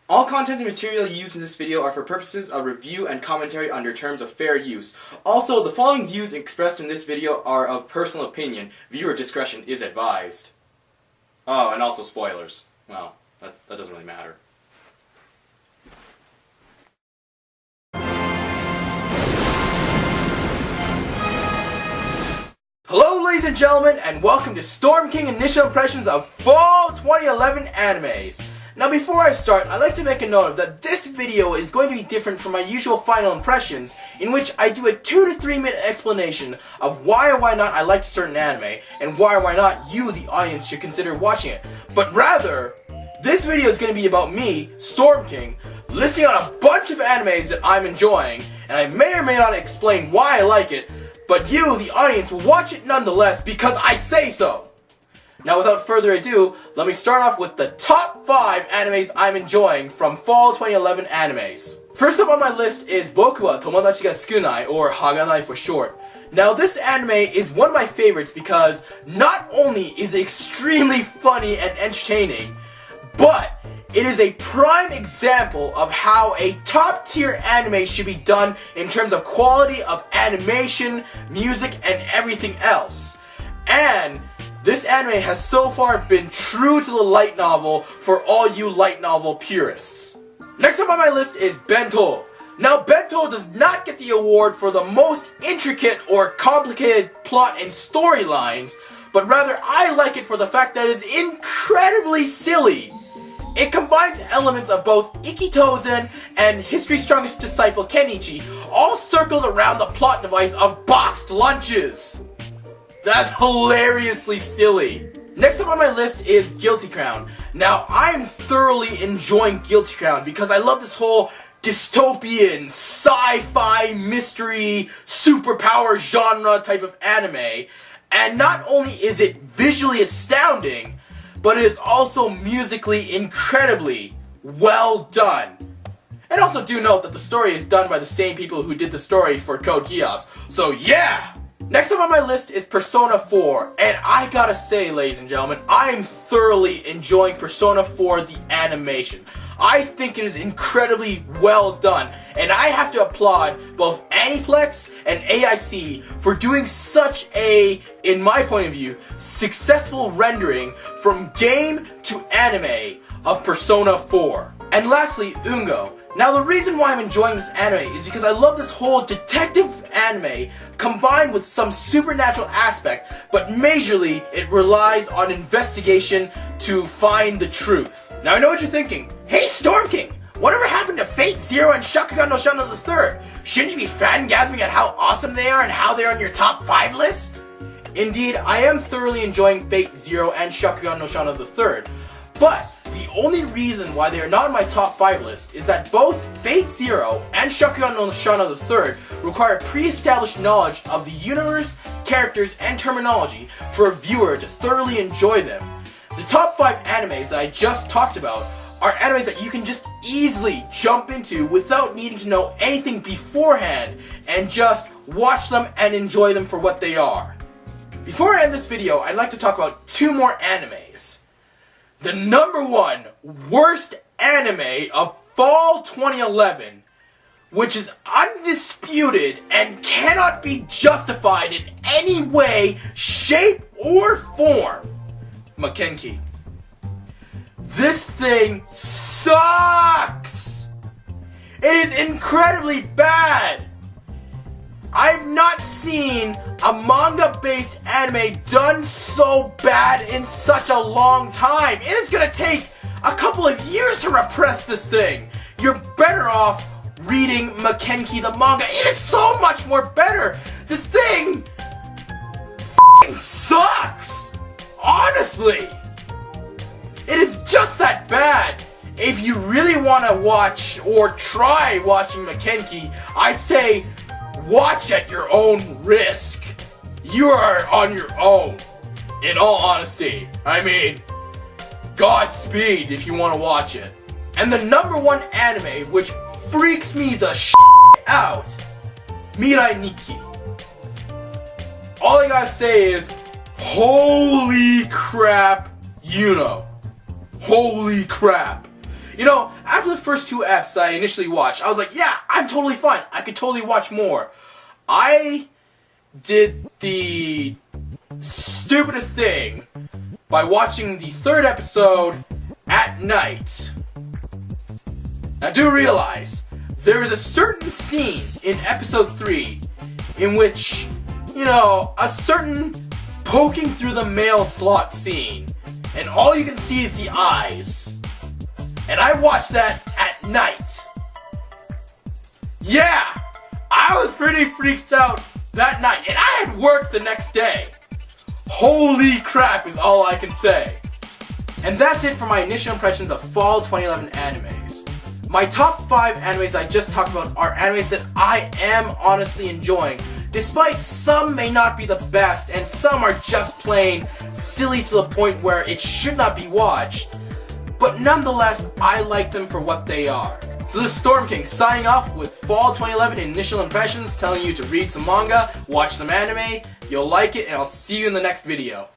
All content and material used in this video are for purposes of review and commentary under terms of fair use. Also, the following views expressed in this video are of personal opinion. Viewer discretion is advised. Oh, and also spoilers. Well, that doesn't really matter. Hello ladies and gentlemen, and welcome to StormKing Initial Impressions of Fall 2011 Animes. Now before I start, I'd like to make a note that this video is going to be different from my usual final impressions, in which I do a 2 to 3 minute explanation of why or why not I liked a certain anime, and why or why not you, the audience, should consider watching it. But rather, this video is going to be about me, StormKing, listing out a bunch of animes that I'm enjoying, and I may or may not explain why I like it, but you, the audience, will watch it nonetheless because I say so! Now without further ado, let me start off with the top 5 animes I'm enjoying from Fall 2011 animes. First up on my list is Boku wa Tomodachi ga Sukuani, or Haganai for short. Now this anime is one of my favorites because not only is it extremely funny and entertaining, but it is a prime example of how a top tier anime should be done in terms of quality of animation, music, and everything else. And this anime has so far been true to the light novel for all you light novel purists. Next up on my list is Bento. Now Bento does not get the award for the most intricate or complicated plot and storylines, but rather I like it for the fact that it's incredibly silly. It combines elements of both Ikitozen and History's Strongest Disciple Kenichi, all circled around the plot device of boxed lunches. That's hilariously silly. Next up on my list is Guilty Crown. Now, I'm thoroughly enjoying Guilty Crown because I love this whole dystopian, sci-fi, mystery, superpower genre type of anime. And not only is it visually astounding, but it is also musically incredibly well done. And also do note that the story is done by the same people who did the story for Code Geass, so yeah! Next up on my list is Persona 4, and I gotta say, ladies and gentlemen, I am thoroughly enjoying Persona 4 the animation. I think it is incredibly well done, and I have to applaud both Aniplex and AIC for doing such a, in my point of view, successful rendering from game to anime of Persona 4. And lastly, Ungo. Now the reason why I'm enjoying this anime is because I love this whole detective anime combined with some supernatural aspect, but majorly it relies on investigation to find the truth. Now I know what you're thinking. Hey StormKing! Whatever happened to Fate Zero and Shakugan no Shana III? Shouldn't you be fangasming at how awesome they are and how they're on your top 5 list? Indeed, I am thoroughly enjoying Fate Zero and Shakugan no Shana III, but the only reason why they are not on my top 5 list is that both Fate Zero and Shakugan no Shana III require pre-established knowledge of the universe, characters, and terminology for a viewer to thoroughly enjoy them. The top 5 animes that I just talked about are animes that you can just easily jump into without needing to know anything beforehand and just watch them and enjoy them for what they are. Before I end this video, I'd like to talk about 2 more animes. The number 1 worst anime of Fall 2011, which is undisputed and cannot be justified in any way, shape, or form, maken-ki. This thing sucks! It is incredibly bad! I've not seen a manga-based anime done so bad in such a long time. It is gonna take a couple of years to repress this thing. You're better off reading maken-ki the manga. It is so much more better. This thing f***ing sucks. Honestly. It is just that bad. If you really want to watch or try watching maken-ki, I say watch at your own risk. You are on your own, in all honesty. I mean, Godspeed if you want to watch it. And the number 1 anime which freaks me the out, Mirai Nikki. All I gotta say is, holy crap, you know. Holy crap. You know, after the first 2 eps I initially watched, I was like, yeah, I'm totally fine. I could totally watch more. I did the stupidest thing by watching the 3rd episode at night. Now do realize, there is a certain scene in episode 3 in which, you know, a certain poking through the mail slot scene, and all you can see is the eyes. And I watched that at night. Yeah, I was pretty freaked out that night, and I had work the next day. Holy crap is all I can say. And that's it for my initial impressions of fall 2011 animes. My top 5 animes I just talked about are animes that I am honestly enjoying, despite some may not be the best and some are just plain silly to the point where it should not be watched. But nonetheless, I like them for what they are. So this is StormKing signing off with fall 2011 initial impressions, telling you to read some manga, watch some anime, you'll like it, and I'll see you in the next video.